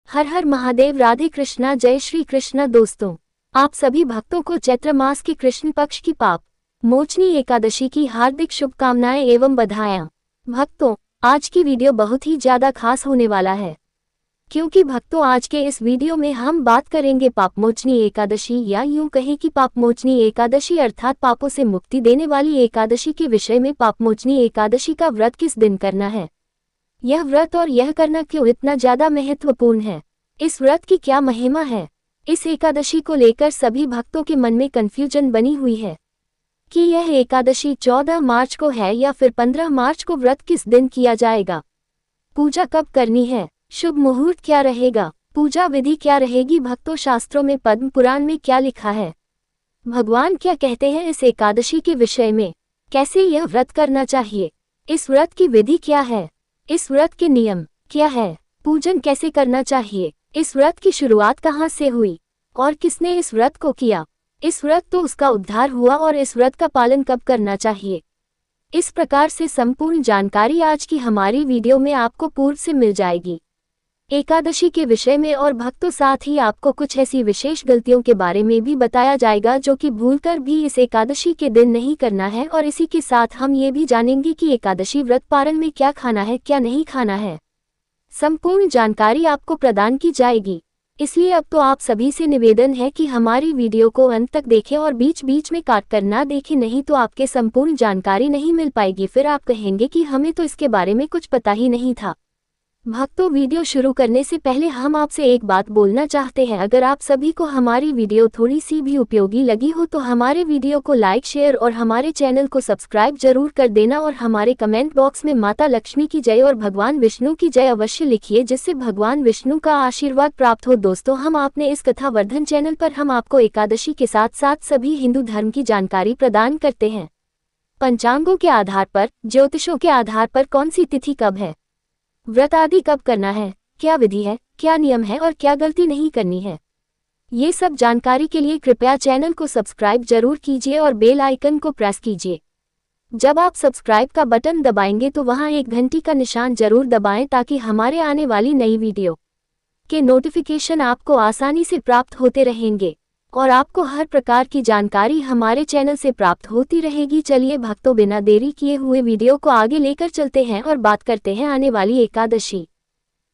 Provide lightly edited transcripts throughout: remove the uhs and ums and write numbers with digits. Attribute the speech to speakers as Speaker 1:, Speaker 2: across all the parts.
Speaker 1: हर हर महादेव। राधे कृष्णा, जय श्री कृष्ण। दोस्तों, आप सभी भक्तों को चैत्र मास की कृष्ण पक्ष की पाप मोचनी एकादशी की हार्दिक शुभकामनाएं एवं बधाइयां। भक्तों, आज की वीडियो बहुत ही ज्यादा खास होने वाला है, क्योंकि भक्तों आज के इस वीडियो में हम बात करेंगे पाप मोचनी एकादशी, या यूं कहें कि पाप मोचनी एकादशी अर्थात पापों से मुक्ति देने वाली एकादशी के विषय में। पाप मोचनी एकादशी का व्रत किस दिन करना है, यह व्रत और यह करना क्यों इतना ज्यादा महत्वपूर्ण है, इस व्रत की क्या महिमा है। इस एकादशी को लेकर सभी भक्तों के मन में कंफ्यूजन बनी हुई है कि यह एकादशी 14 मार्च को है या फिर 15 मार्च को। व्रत किस दिन किया जाएगा, पूजा कब करनी है, शुभ मुहूर्त क्या रहेगा, पूजा विधि क्या रहेगी। भक्तों, शास्त्रों में पद्म पुराण में क्या लिखा है, भगवान क्या कहते हैं इस एकादशी के विषय में, कैसे यह व्रत करना चाहिए, इस व्रत की विधि क्या है, इस व्रत के नियम क्या है, पूजन कैसे करना चाहिए, इस व्रत की शुरुआत कहाँ से हुई और किसने इस व्रत को किया, इस व्रत तो उसका उद्धार हुआ, और इस व्रत का पालन कब करना चाहिए। इस प्रकार से संपूर्ण जानकारी आज की हमारी वीडियो में आपको पूर्व से मिल जाएगी एकादशी के विषय में। और भक्तों, साथ ही आपको कुछ ऐसी विशेष गलतियों के बारे में भी बताया जाएगा जो कि भूलकर भी इस एकादशी के दिन नहीं करना है। और इसी के साथ हम ये भी जानेंगे कि एकादशी व्रत पारण में क्या खाना है, क्या नहीं खाना है। संपूर्ण जानकारी आपको प्रदान की जाएगी, इसलिए अब तो आप सभी से निवेदन है कि हमारी वीडियो को अंत तक देखें और बीच बीच में काट कर ना देखें, नहीं तो आपके संपूर्ण जानकारी नहीं मिल पाएगी। फिर आप कहेंगे कि हमें तो इसके बारे में कुछ पता ही नहीं था। भक्तों, वीडियो शुरू करने से पहले हम आपसे एक बात बोलना चाहते हैं। अगर आप सभी को हमारी वीडियो थोड़ी सी भी उपयोगी लगी हो तो हमारे वीडियो को लाइक, शेयर और हमारे चैनल को सब्सक्राइब जरूर कर देना। और हमारे कमेंट बॉक्स में माता लक्ष्मी की जय और भगवान विष्णु की जय अवश्य लिखिए, जिससे भगवान विष्णु का आशीर्वाद प्राप्त हो। दोस्तों, हम आपने इस कथावर्धन चैनल पर हम आपको एकादशी के साथ साथ सभी हिंदू धर्म की जानकारी प्रदान करते हैं। पंचांगों के आधार पर, ज्योतिषों के आधार पर कौन सी तिथि कब है, व्रत आदि कब करना है, क्या विधि है, क्या नियम है और क्या गलती नहीं करनी है। ये सब जानकारी के लिए कृपया चैनल को सब्सक्राइब जरूर कीजिए और बेल आइकन को प्रेस कीजिए। जब आप सब्सक्राइब का बटन दबाएंगे तो वहां एक घंटी का निशान जरूर दबाएं, ताकि हमारे आने वाली नई वीडियो के नोटिफिकेशन आपको आसानी से प्राप्त होते रहेंगे और आपको हर प्रकार की जानकारी हमारे चैनल से प्राप्त होती रहेगी। चलिए भक्तों, बिना देरी किए हुए वीडियो को आगे लेकर चलते हैं और बात करते हैं आने वाली एकादशी।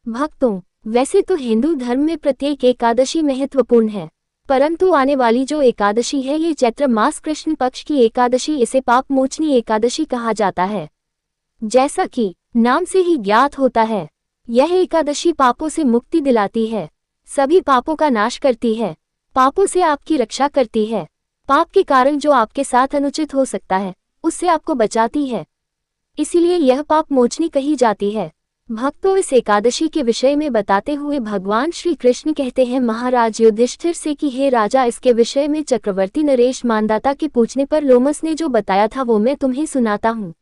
Speaker 1: भक्तों, वैसे तो हिंदू धर्म में प्रत्येक एकादशी महत्वपूर्ण है, परंतु आने वाली जो एकादशी है ये चैत्र मास कृष्ण पक्ष की एकादशी, इसे पाप मोचनी एकादशी कहा जाता है। जैसा कि नाम से ही ज्ञात होता है, यह एकादशी पापों से मुक्ति दिलाती है, सभी पापों का नाश करती है, पापों से आपकी रक्षा करती है, पाप के कारण जो आपके साथ अनुचित हो सकता है उससे आपको बचाती है, इसीलिए यह पाप मोचनी कही जाती है। भक्तों, इस एकादशी के विषय में बताते हुए भगवान श्री कृष्ण कहते हैं महाराज युधिष्ठिर से कि हे राजा, इसके विषय में चक्रवर्ती नरेश मानदाता के पूछने पर लोमस ने जो बताया था वो मैं तुम्हें सुनाता हूँ।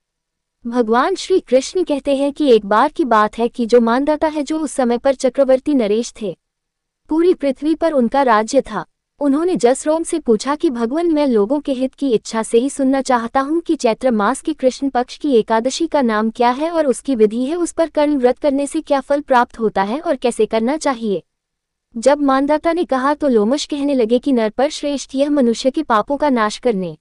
Speaker 1: भगवान श्री कृष्ण कहते हैं कि एक बार की बात है कि जो मानदाता है, जो उस समय पर चक्रवर्ती नरेश थे, पूरी पृथ्वी पर उनका राज्य था। उन्होंने जसरोम से पूछा कि भगवान, मैं लोगों के हित की इच्छा से ही सुनना चाहता हूँ कि चैत्र मास की कृष्ण पक्ष की एकादशी का नाम क्या है और उसकी विधि है, उस पर कर्ण व्रत करने से क्या फल प्राप्त होता है और कैसे करना चाहिए। जब मानदाता ने कहा तो लोमश कहने लगे कि नर पर श्रेष्ठ यह मनुष्य के पापों का नाश करने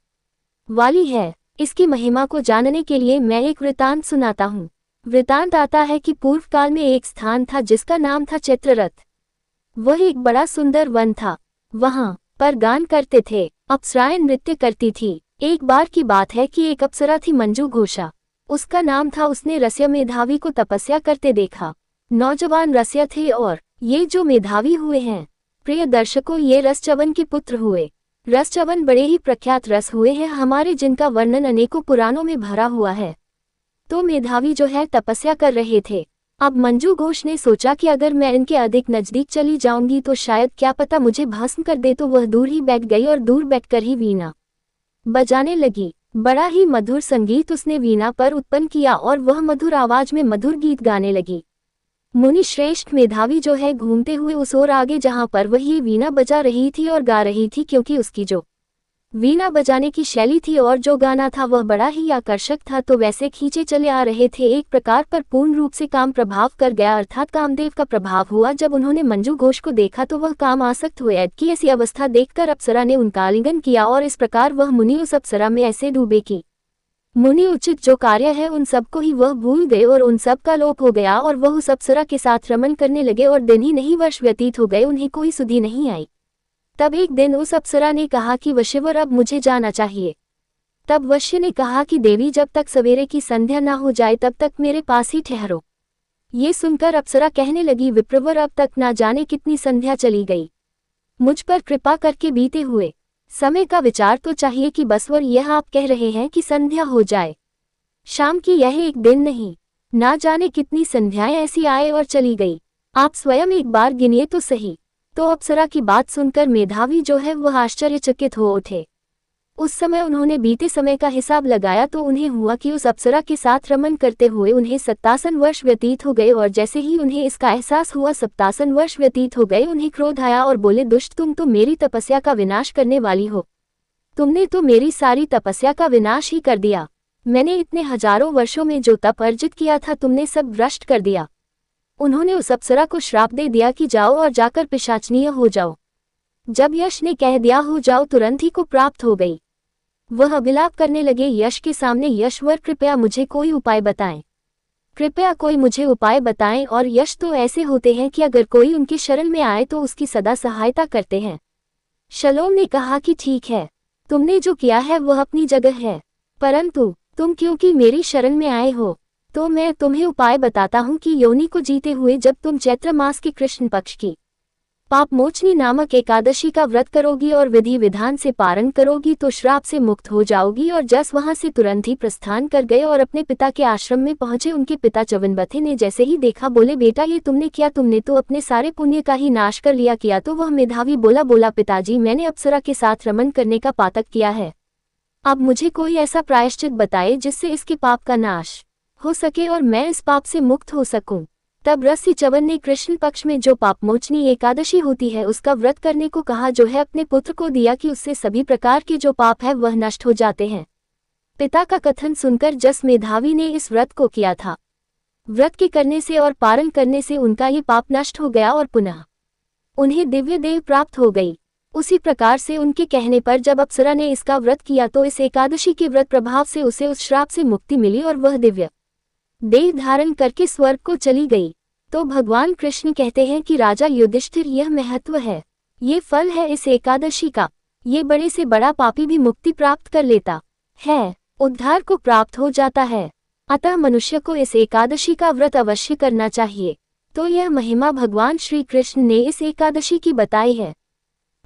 Speaker 1: वाली है। इसकी महिमा को जानने के लिए मैं एक वृतांत सुनाता हूँ। वृतांत आता है कि पूर्व काल में एक स्थान था जिसका नाम था चित्ररथ। वह एक बड़ा सुंदर वन था, वहां पर गान करते थे, अप्सराएं नृत्य करती थी। एक बार की बात है कि एक अप्सरा थी मंजू घोषा, उसका नाम था। उसने रस्य मेधावी को तपस्या करते देखा। नौजवान रस्य थे और ये जो मेधावी हुए हैं, प्रिय दर्शकों, ये रसचवन के पुत्र हुए। रसचवन बड़े ही प्रख्यात रस हुए हैं हमारे, जिनका वर्णन अनेकों पुराणों में भरा हुआ है। तो मेधावी जो है तपस्या कर रहे थे। अब मंजू घोष ने सोचा कि अगर मैं इनके अधिक नजदीक चली जाऊंगी तो शायद क्या पता मुझे भस्म कर दे, तो वह दूर ही बैठ गई और दूर बैठकर ही वीणा बजाने लगी। बड़ा ही मधुर संगीत उसने वीणा पर उत्पन्न किया और वह मधुर आवाज में मधुर गीत गाने लगी। मुनि श्रेष्ठ मेधावी जो है घूमते हुए उस ओर आगे जहां पर वह ये वीणा बजा रही थी और गा रही थी, क्योंकि उसकी जो वीणा बजाने की शैली थी और जो गाना था वह बड़ा ही आकर्षक था, तो वैसे खींचे चले आ रहे थे एक प्रकार पर पूर्ण रूप से काम प्रभाव कर गया, अर्थात कामदेव का प्रभाव हुआ। जब उन्होंने मंजू घोष को देखा तो वह काम आसक्त हुए कि ऐसी अवस्था देखकर अप्सरा ने उनका आलिंगन किया और इस प्रकार वह मुनि उस अप्सरा में ऐसे डूबे कि मुनि उचित जो कार्य है उन सबको ही वह भूल गए और उन सब का लोप हो गया और वह उस अप्सरा के साथ रमन करने लगे और दिन ही नहीं वर्ष व्यतीत हो गए, उन्हें कोई सुधि नहीं आई। तब एक दिन उस अप्सरा ने कहा कि वश्यवर अब मुझे जाना चाहिए। तब वश्य ने कहा कि देवी जब तक सवेरे की संध्या न हो जाए तब तक मेरे पास ही ठहरो। ये सुनकर अप्सरा कहने लगी, विप्रवर अब तक ना जाने कितनी संध्या चली गई, मुझ पर कृपा करके बीते हुए समय का विचार तो चाहिए कि बसवर यह आप कह रहे हैं कि संध्या हो जाए, शाम की यह एक दिन नहीं, ना जाने कितनी संध्याएं ऐसी आए और चली गई, आप स्वयं एक बार गिनिए तो सही। तो अप्सरा की बात सुनकर मेधावी जो है वह आश्चर्यचकित हो उठे। उस समय उन्होंने बीते समय का हिसाब लगाया तो उन्हें हुआ कि उस अप्सरा के साथ रमन करते हुए उन्हें 57 वर्ष व्यतीत हो गए और जैसे ही उन्हें इसका एहसास हुआ 57 वर्ष व्यतीत हो गए, उन्हें क्रोध आया और बोले, दुष्ट तुम तो मेरी तपस्या का विनाश करने वाली हो, तुमने तो मेरी सारी तपस्या का विनाश ही कर दिया। मैंने इतने हजारों वर्षों में जो तप अर्जित किया था तुमने सब भ्रष्ट कर दिया। उन्होंने उस अप्सरा को श्राप दे दिया कि जाओ और जाकर पिशाचनीय हो जाओ। जब यश ने कह दिया हो जाओ तुरंत ही को प्राप्त हो गई। वह अभिलाप करने लगे यश के सामने, यशवर कृपया मुझे कोई उपाय बताएं, कृपया कोई मुझे उपाय बताएं। और यश तो ऐसे होते हैं कि अगर कोई उनके शरण में आए तो उसकी सदा सहायता करते हैं। शलोम ने कहा कि ठीक है, तुमने जो किया है वह अपनी जगह है, परंतु तुम क्योंकि मेरी शरण में आए हो तो मैं तुम्हें उपाय बताता हूँ कि योनि को जीते हुए जब तुम चैत्र मास के कृष्ण पक्ष की पाप मोचनी नामक एकादशी का व्रत करोगी और विधि विधान से पारण करोगी तो श्राप से मुक्त हो जाओगी। और जस वहां से तुरंत ही प्रस्थान कर गए और अपने पिता के आश्रम में पहुंचे। उनके पिता च्यवनबथे ने जैसे ही देखा बोले, बेटा ये तुमने किया, तुमने तो अपने सारे पुण्य का ही नाश कर लिया। किया तो वह मेधावी बोला पिताजी मैंने अप्सरा के साथ रमन करने का पातक किया है, अब मुझे कोई ऐसा प्रायश्चित बताए जिससे इसके पाप का नाश हो सके और मैं इस पाप से मुक्त हो सकूं। तब ऋषि च्यवन ने कृष्ण पक्ष में जो पापमोचनी एकादशी होती है उसका व्रत करने को कहा, जो है अपने पुत्र को दिया कि उससे सभी प्रकार के जो पाप है वह नष्ट हो जाते हैं। पिता का कथन सुनकर जस मेधावी ने इस व्रत को किया था, व्रत के करने से और पारण करने से उनका ये पाप नष्ट हो गया और पुनः उन्हें दिव्य देह प्राप्त हो गई। उसी प्रकार से उनके कहने पर जब अप्सरा ने इसका व्रत किया तो इस एकादशी के व्रत प्रभाव से उसे उस श्राप से मुक्ति मिली और वह दिव्य देह धारण करके स्वर्ग को चली गई। तो भगवान कृष्ण कहते हैं कि राजा युधिष्ठिर यह महत्व है, ये फल है इस एकादशी का, ये बड़े से बड़ा पापी भी मुक्ति प्राप्त कर लेता है, उद्धार को प्राप्त हो जाता है। अतः मनुष्य को इस एकादशी का व्रत अवश्य करना चाहिए। तो यह महिमा भगवान श्री कृष्ण ने इस एकादशी की बताई है।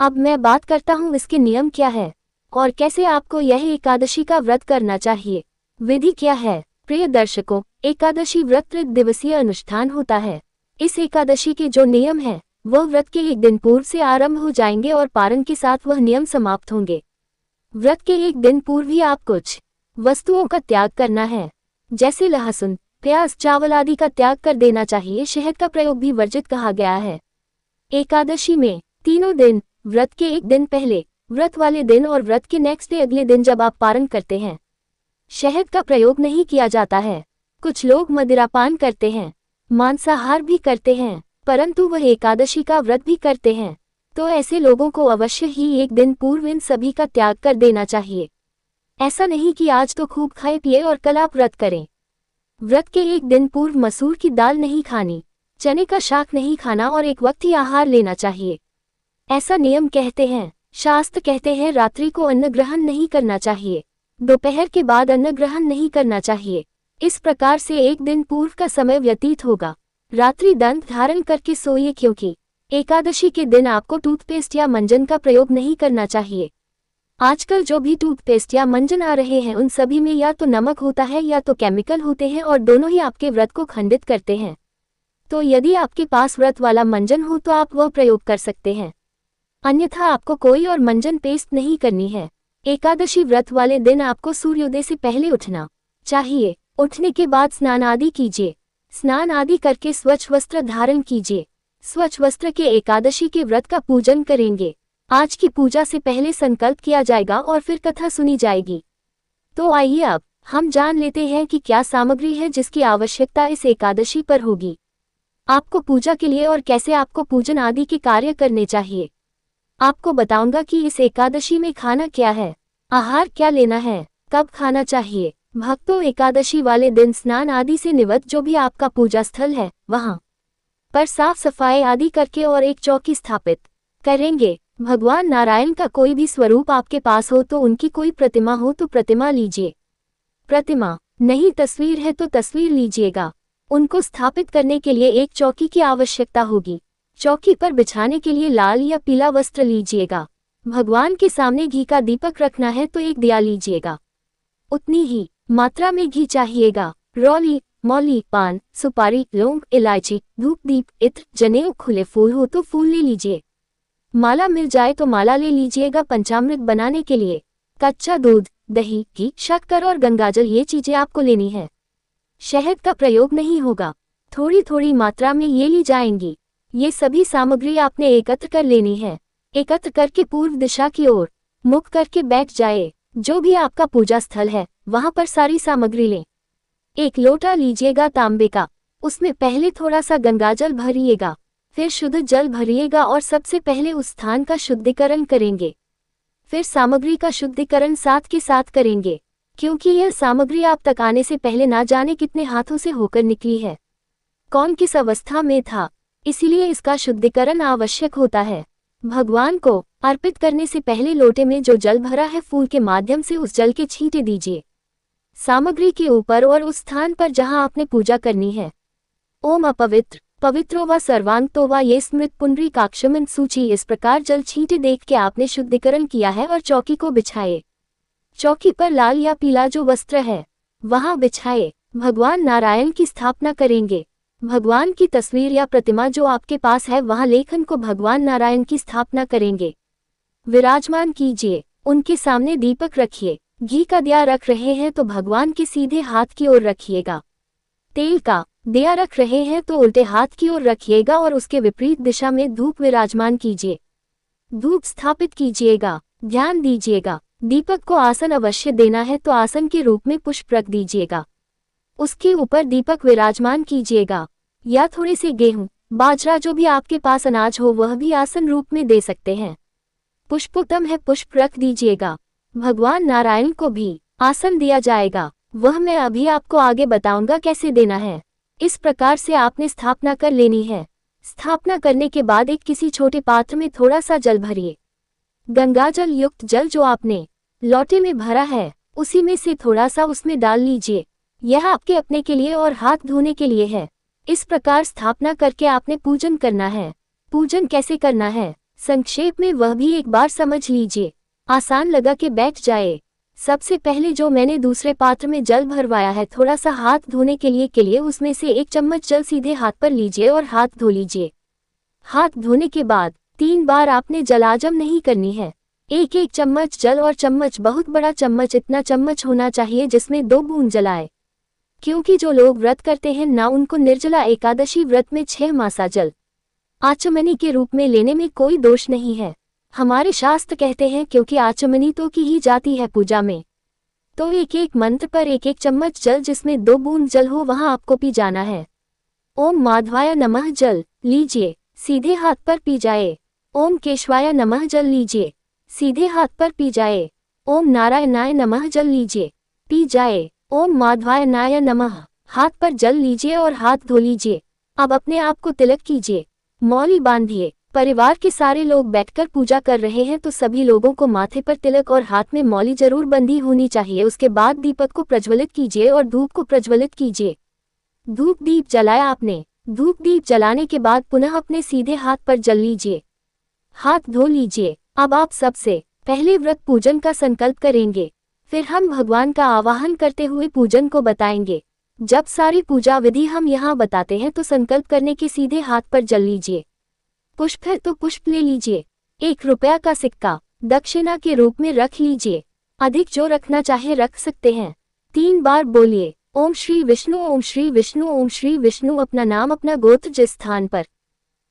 Speaker 1: अब मैं बात करता हूँ इसके नियम क्या है और कैसे आपको यह एकादशी का व्रत करना चाहिए, विधि क्या है। प्रिय दर्शकों, एकादशी व्रत 3 दिवसीय अनुष्ठान होता है। इस एकादशी के जो नियम हैं वह व्रत के एक दिन पूर्व से आरंभ हो जाएंगे और पारण के साथ वह नियम समाप्त होंगे। व्रत के एक दिन पूर्व ही आप कुछ वस्तुओं का त्याग करना है, जैसे लहसुन, प्याज, चावल आदि का त्याग कर देना चाहिए। शहद का प्रयोग भी वर्जित कहा गया है। एकादशी में तीनों दिन, व्रत के एक दिन पहले, व्रत वाले दिन और व्रत के नेक्स्ट डे अगले दिन जब आप पारण करते हैं, शहद का प्रयोग नहीं किया जाता है। कुछ लोग मदिरापान करते हैं, मांसाहार भी करते हैं, परंतु वह एकादशी का व्रत भी करते हैं। तो ऐसे लोगों को अवश्य ही एक दिन पूर्व इन सभी का त्याग कर देना चाहिए। ऐसा नहीं कि आज तो खूब खाए पिए और कल आप व्रत करें। व्रत के एक दिन पूर्व मसूर की दाल नहीं खानी, चने का शाक नहीं खाना और एक वक्त ही आहार लेना चाहिए, ऐसा नियम कहते हैं। शास्त्र कहते हैं रात्रि को अन्न ग्रहण नहीं करना चाहिए, दोपहर के बाद अन्न ग्रहण नहीं करना चाहिए। इस प्रकार से एक दिन पूर्व का समय व्यतीत होगा। रात्रि दंत धारण करके सोइए, क्योंकि एकादशी के दिन आपको टूथपेस्ट या मंजन का प्रयोग नहीं करना चाहिए। आजकल जो भी टूथपेस्ट या मंजन आ रहे हैं उन सभी में या तो नमक होता है या तो केमिकल होते हैं और दोनों ही आपके व्रत को खंडित करते हैं। तो यदि आपके पास व्रत वाला मंजन हो तो आप वह प्रयोग कर सकते हैं, अन्यथा आपको कोई और मंजन पेस्ट नहीं करनी है। एकादशी व्रत वाले दिन आपको सूर्योदय से पहले उठना चाहिए। उठने के बाद स्नान आदि कीजिए। स्नान आदि करके स्वच्छ वस्त्र धारण कीजिए। स्वच्छ वस्त्र के एकादशी के व्रत का पूजन करेंगे। आज की पूजा से पहले संकल्प किया जाएगा और फिर कथा सुनी जाएगी। तो आइए अब हम जान लेते हैं कि क्या सामग्री है जिसकी आवश्यकता इस एकादशी पर होगी, आपको पूजा के लिए और कैसे आपको पूजन आदि के कार्य करने चाहिए। आपको बताऊंगा कि इस एकादशी में खाना क्या है, आहार क्या लेना है, कब खाना चाहिए। भक्तों, एकादशी वाले दिन स्नान आदि से निवृत्त जो भी आपका पूजा स्थल है वहां पर साफ सफाई आदि करके और एक चौकी स्थापित करेंगे। भगवान नारायण का कोई भी स्वरूप आपके पास हो तो उनकी कोई प्रतिमा हो तो प्रतिमा लीजिए, प्रतिमा नहीं तस्वीर है तो तस्वीर लीजिएगा। उनको स्थापित करने के लिए एक चौकी की आवश्यकता होगी। चौकी पर बिछाने के लिए लाल या पीला वस्त्र लीजिएगा। भगवान के सामने घी का दीपक रखना है तो एक दिया लीजिएगा, उतनी ही मात्रा में घी चाहिएगा। रौली, मौली, पान, सुपारी, लौंग, इलायची, धूप दीप, इत्र, जनेऊ, खुले फूल हो तो फूल ले लीजिए। माला मिल जाए तो माला ले लीजिएगा। पंचामृत बनाने के लिए कच्चा दूध, दही, घी, शक्कर और गंगाजल ये चीजें आपको लेनी है। शहद का प्रयोग नहीं होगा, थोड़ी थोड़ी मात्रा में ये ली जाएंगी। ये सभी सामग्री आपने एकत्र कर लेनी है। एकत्र करके पूर्व दिशा की ओर मुख करके बैठ जाए। जो भी आपका पूजा स्थल है वहां पर सारी सामग्री लें। एक लोटा लीजिएगा तांबे का, उसमें पहले थोड़ा सा गंगाजल भरिएगा, फिर शुद्ध जल भरिएगा और सबसे पहले उस स्थान का शुद्धिकरण करेंगे। फिर सामग्री का शुद्धिकरण साथ के साथ करेंगे, क्योंकि यह सामग्री आप तक आने से पहले ना जाने कितने हाथों से होकर निकली है, कौन किस अवस्था में था, इसीलिए इसका शुद्धिकरण आवश्यक होता है। भगवान को अर्पित करने से पहले लोटे में जो जल भरा है फूल के माध्यम से उस जल के छींटे दीजिए सामग्री के ऊपर और उस स्थान पर जहां आपने पूजा करनी है। ओम अपवित्र पवित्रो व सर्वांगतो व ये स्मृत पुंडरीकाक्षमन सूची। इस प्रकार जल छींटे देख के आपने शुद्धिकरण किया है और चौकी को बिछाए। चौकी पर लाल या पीला जो वस्त्र है वहां बिछाए। भगवान नारायण की स्थापना करेंगे। भगवान की तस्वीर या प्रतिमा जो आपके पास है वहां लेखन को भगवान नारायण की स्थापना करेंगे, विराजमान कीजिए। उनके सामने दीपक रखिए। घी का दिया रख रहे हैं तो भगवान के सीधे हाथ की ओर रखिएगा। तेल का दिया रख रहे हैं तो उल्टे हाथ की ओर रखिएगा और उसके विपरीत दिशा में धूप विराजमान कीजिए। धूप स्थापित कीजिएगा। ध्यान दीजिएगा, दीपक को आसन अवश्य देना है तो आसन के रूप में पुष्प रख दीजिएगा। उसके ऊपर दीपक विराजमान कीजिएगा, या थोड़े से गेहूं, बाजरा जो भी आपके पास अनाज हो वह भी आसन रूप में दे सकते हैं। पुष्पोत्तम है, पुष्प रख दीजिएगा। भगवान नारायण को भी आसन दिया जाएगा, वह मैं अभी आपको आगे बताऊंगा कैसे देना है। इस प्रकार से आपने स्थापना कर लेनी है। स्थापना करने के बाद एक किसी छोटे पात्र में थोड़ा सा जल भरिए। गंगाजल युक्त जल जो आपने लोटे में भरा है उसी में से थोड़ा सा उसमें डाल लीजिए। यह आपके अपने के लिए और हाथ धोने के लिए है। इस प्रकार स्थापना करके आपने पूजन करना है। पूजन कैसे करना है संक्षेप में वह भी एक बार समझ लीजिए, आसान लगा के बैठ जाए। सबसे पहले जो मैंने दूसरे पात्र में जल भरवाया है थोड़ा सा हाथ धोने के लिए उसमें से 1 चम्मच जल सीधे हाथ पर लीजिए और हाथ धो लीजिए। हाथ धोने के बाद 3 बार आपने जलाजम नहीं करनी है। 1-1 चम्मच जल और चम्मच बहुत बड़ा चम्मच, इतना चम्मच होना चाहिए जिसमें 2 बूंद जलाए, क्योंकि जो लोग व्रत करते हैं ना उनको निर्जला एकादशी व्रत में 6 मासा जल आचमनी के रूप में लेने में कोई दोष नहीं है। हमारे शास्त्र कहते हैं क्योंकि आचमनी तो की ही जाती है पूजा में, तो 1-1 मंत्र पर 1-1 चम्मच जल जिसमें 2 बूंद जल हो वहां आपको पी जाना है। ओम माधवाय नमः जल लीजिए, सीधे हाथ पर पी जाए। ओम केशवाय नमः जल लीजिए, सीधे हाथ पर पी जाए। ओम नारायणाय नमः जल लीजिए, पी जाए। ओम माधवायनाय नमः, हाथ पर जल लीजिए और हाथ धो लीजिए। अब अपने आप को तिलक कीजिए, मौली बांधिए। परिवार के सारे लोग बैठकर पूजा कर रहे हैं तो सभी लोगों को माथे पर तिलक और हाथ में मौली जरूर बंधी होनी चाहिए। उसके बाद दीपक को प्रज्वलित कीजिए और धूप को प्रज्वलित कीजिए। धूप दीप जलाया आपने, धूप दीप जलाने के बाद पुनः अपने सीधे हाथ पर जल लीजिए, हाथ धो लीजिए। अब आप सबसे पहले व्रत पूजन का संकल्प करेंगे, फिर हम भगवान का आवाहन करते हुए पूजन को बताएंगे। जब सारी पूजा विधि हम यहाँ बताते हैं तो संकल्प करने के सीधे हाथ पर जल लीजिए। पुष्प है तो पुष्प ले लीजिए। 1 रुपया का सिक्का दक्षिणा के रूप में रख लीजिए, अधिक जो रखना चाहे रख सकते हैं। 3 बार बोलिए ओम श्री विष्णु, ओम श्री विष्णु, ओम श्री विष्णु। अपना नाम अपना गोत्र जिस स्थान पर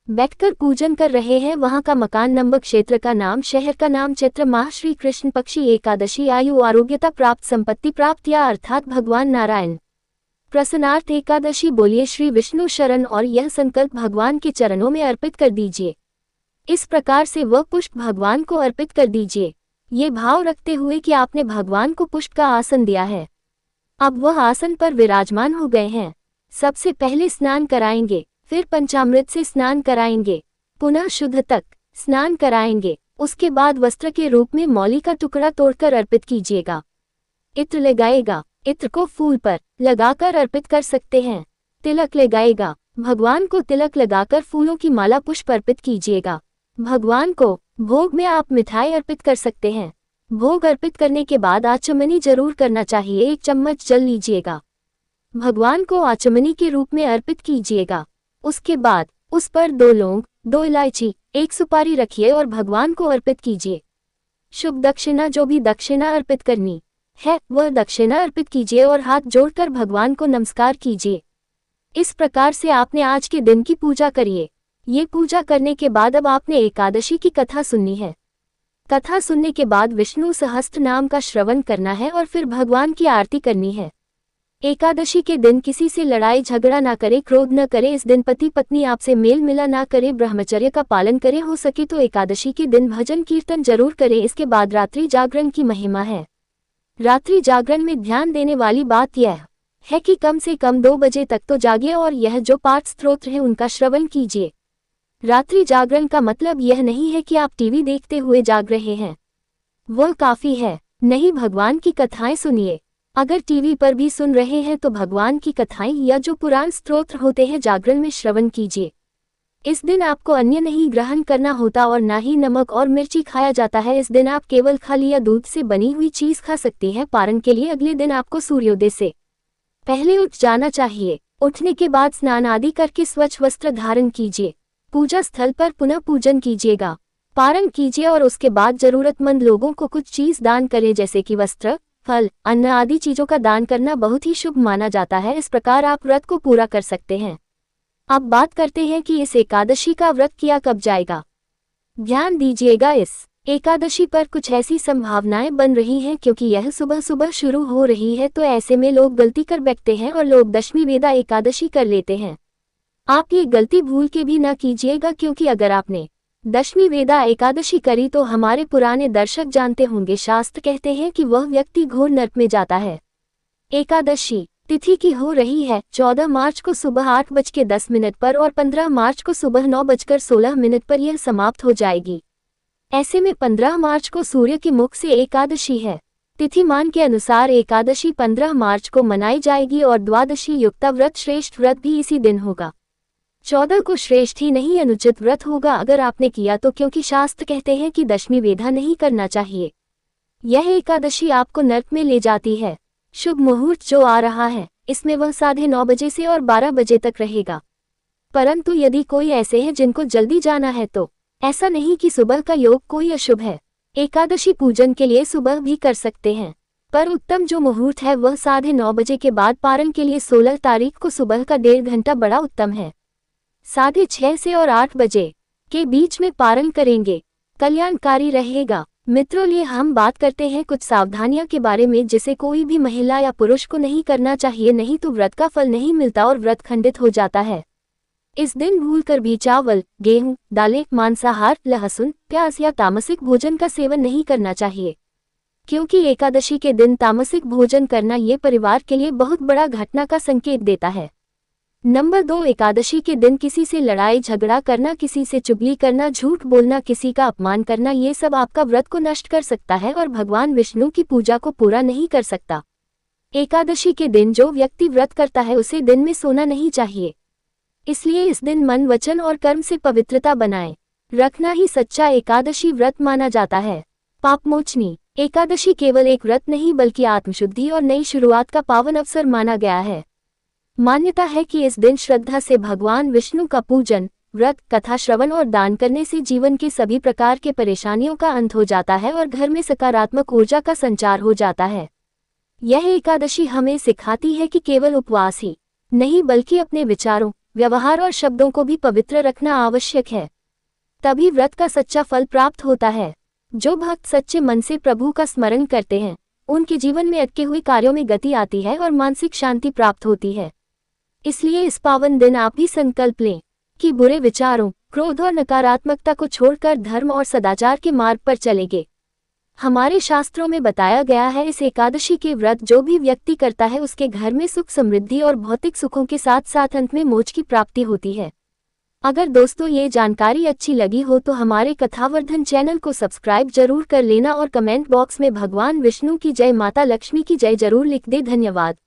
Speaker 1: बैठकर पूजन कर रहे हैं, वहां का मकान नंबर, क्षेत्र का नाम, शहर का नाम, चैत्र माह, श्री कृष्ण पक्षी एकादशी, आयु आरोग्यता प्राप्त, संपत्ति प्राप्त या अर्थात भगवान नारायण प्रसन्नार्थ एकादशी। बोलिए श्री विष्णु शरण और यह संकल्प भगवान के चरणों में अर्पित कर दीजिए। इस प्रकार से वह पुष्प भगवान को अर्पित कर दीजिए, ये भाव रखते हुए कि आपने भगवान को पुष्प का आसन दिया है, अब वह आसन पर विराजमान हो गए हैं। सबसे पहले स्नान कराएंगे, फिर पंचामृत से स्नान कराएंगे, पुनः शुद्ध तक स्नान कराएंगे। उसके बाद वस्त्र के रूप में मौली का टुकड़ा तोड़कर अर्पित कीजिएगा। इत्र लगाएगा, इत्र को फूल पर लगाकर अर्पित कर सकते हैं। तिलक लगाएगा, भगवान को तिलक लगाकर फूलों की माला पुष्प अर्पित कीजिएगा। भगवान को भोग में आप मिठाई अर्पित कर सकते हैं। भोग अर्पित करने के बाद आचमनी जरूर करना चाहिए। 1 चम्मच जल लीजिएगा, भगवान को आचमनी के रूप में अर्पित कीजिएगा। उसके बाद उस पर 2 लौंग, 2 इलायची, 1 सुपारी रखिए और भगवान को अर्पित कीजिए। शुभ दक्षिणा, जो भी दक्षिणा अर्पित करनी है वह दक्षिणा अर्पित कीजिए और हाथ जोड़कर भगवान को नमस्कार कीजिए। इस प्रकार से आपने आज के दिन की पूजा करिए। ये पूजा करने के बाद अब आपने एकादशी की कथा सुननी है। कथा सुनने के बाद विष्णु सहस्त्र नाम का श्रवण करना है और फिर भगवान की आरती करनी है। एकादशी के दिन किसी से लड़ाई झगड़ा ना करे, क्रोध न करे। इस दिन पति पत्नी आपसे मेल मिला ना करे, ब्रह्मचर्य का पालन करे। हो सके तो एकादशी के दिन भजन कीर्तन जरूर करे। इसके बाद रात्रि जागरण की महिमा है। रात्रि जागरण में ध्यान देने वाली बात यह है कि कम से कम 2 बजे तक तो जागिए और यह जो पाठ स्तोत्र है उनका श्रवण कीजिए। रात्रि जागरण का मतलब यह नहीं है कि आप टीवी देखते हुए जाग रहे हैं, वह काफी है। नहीं, भगवान की कथाएं सुनिए। अगर टीवी पर भी सुन रहे हैं तो भगवान की कथाएं या जो पुराण स्तोत्र होते हैं जागरण में श्रवण कीजिए। इस दिन आपको अन्न नहीं ग्रहण करना होता और ना ही नमक और मिर्ची खाया जाता है। इस दिन आप केवल खली या दूध से बनी हुई चीज खा सकती हैं। पारण के लिए अगले दिन आपको सूर्योदय से पहले उठ जाना चाहिए। उठने के बाद स्नान आदि करके स्वच्छ वस्त्र धारण कीजिए। पूजा स्थल पर पुनः पूजन कीजिएगा, पारण कीजिए और उसके बाद जरूरतमंद लोगों को कुछ चीज दान करें, जैसे कि वस्त्र, फल, अन्न आदि चीजों का दान करना बहुत ही शुभ माना जाता है। इस प्रकार आप व्रत को पूरा कर सकते हैं। अब बात करते हैं कि इस एकादशी का व्रत किया कब जाएगा। ध्यान दीजिएगा, इस एकादशी पर कुछ ऐसी संभावनाएं बन रही हैं क्योंकि यह सुबह सुबह शुरू हो रही है, तो ऐसे में लोग गलती कर बैठते हैं और लोग दशमी वेदा एकादशी कर लेते हैं। आप ये गलती भूल के भी न कीजिएगा, क्योंकि अगर आपने दशमी वेदा एकादशी करी तो हमारे पुराने दर्शक जानते होंगे, शास्त्र कहते हैं कि वह व्यक्ति घोर नरक में जाता है। एकादशी तिथि की हो रही है 14 मार्च को सुबह 8:10 पर और 15 मार्च को सुबह 9:16 पर यह समाप्त हो जाएगी। ऐसे में 15 मार्च को सूर्य के मुख से एकादशी है। तिथिमान के अनुसार एकादशी 15 मार्च को मनाई जाएगी और द्वादशी युक्ता व्रत, श्रेष्ठ व्रत भी इसी दिन होगा। 14 को श्रेष्ठ ही नहीं अनुचित व्रत होगा अगर आपने किया तो, क्योंकि शास्त्र कहते हैं कि दशमी वेदा नहीं करना चाहिए। यह एकादशी आपको नरक में ले जाती है। शुभ मुहूर्त जो आ रहा है इसमें वह 9:30 बजे से और 12 बजे तक रहेगा। परंतु यदि कोई ऐसे हैं जिनको जल्दी जाना है तो ऐसा नहीं कि सुबह का योग कोई अशुभ है। एकादशी पूजन के लिए सुबह भी कर सकते हैं, पर उत्तम जो मुहूर्त है वह 9:30 बजे के बाद। पारण के लिए 16 तारीख को सुबह का 1.5 घंटा बड़ा उत्तम है। 6:30 से और 8 बजे के बीच में पारण करेंगे, कल्याणकारी रहेगा। मित्रों, लिए हम बात करते हैं कुछ सावधानियों के बारे में जिसे कोई भी महिला या पुरुष को नहीं करना चाहिए, नहीं तो व्रत का फल नहीं मिलता और व्रत खंडित हो जाता है। इस दिन भूलकर भी चावल, गेहूं, दालें, मांसाहार, लहसुन, प्याज या तामसिक भोजन का सेवन नहीं करना चाहिए, क्योंकि एकादशी के दिन तामसिक भोजन करना ये परिवार के लिए बहुत बड़ा घटना का संकेत देता है। नंबर 2, एकादशी के दिन किसी से लड़ाई झगड़ा करना, किसी से चुगली करना, झूठ बोलना, किसी का अपमान करना, ये सब आपका व्रत को नष्ट कर सकता है और भगवान विष्णु की पूजा को पूरा नहीं कर सकता। एकादशी के दिन जो व्यक्ति व्रत करता है उसे दिन में सोना नहीं चाहिए, इसलिए इस दिन मन, वचन और कर्म से पवित्रता बनाए रखना ही सच्चा एकादशी व्रत माना जाता है। पापमोचनी एकादशी केवल एक व्रत नहीं बल्कि आत्मशुद्धि और नई शुरुआत का पावन अवसर माना गया है। मान्यता है कि इस दिन श्रद्धा से भगवान विष्णु का पूजन, व्रत, कथा श्रवण और दान करने से जीवन के सभी प्रकार के परेशानियों का अंत हो जाता है और घर में सकारात्मक ऊर्जा का संचार हो जाता है। यह एकादशी हमें सिखाती है कि केवल उपवास ही नहीं बल्कि अपने विचारों, व्यवहार और शब्दों को भी पवित्र रखना आवश्यक है। तभी व्रत का सच्चा फल प्राप्त होता है। जो भक्त सच्चे मन से प्रभु का स्मरण करते हैं, उनके जीवन में अटके हुए कार्यों में गति आती है और मानसिक शांति प्राप्त होती है। इसलिए इस पावन दिन आप भी संकल्प लें कि बुरे विचारों, क्रोध और नकारात्मकता को छोड़कर धर्म और सदाचार के मार्ग पर चलेंगे। हमारे शास्त्रों में बताया गया है, इस एकादशी के व्रत जो भी व्यक्ति करता है उसके घर में सुख समृद्धि और भौतिक सुखों के साथ साथ अंत में मोक्ष की प्राप्ति होती है। अगर दोस्तों ये जानकारी अच्छी लगी हो तो हमारे कथावर्धन चैनल को सब्सक्राइब जरूर कर लेना और कमेंट बॉक्स में भगवान विष्णु की जय, माता लक्ष्मी की जय जरूर लिख दे। धन्यवाद।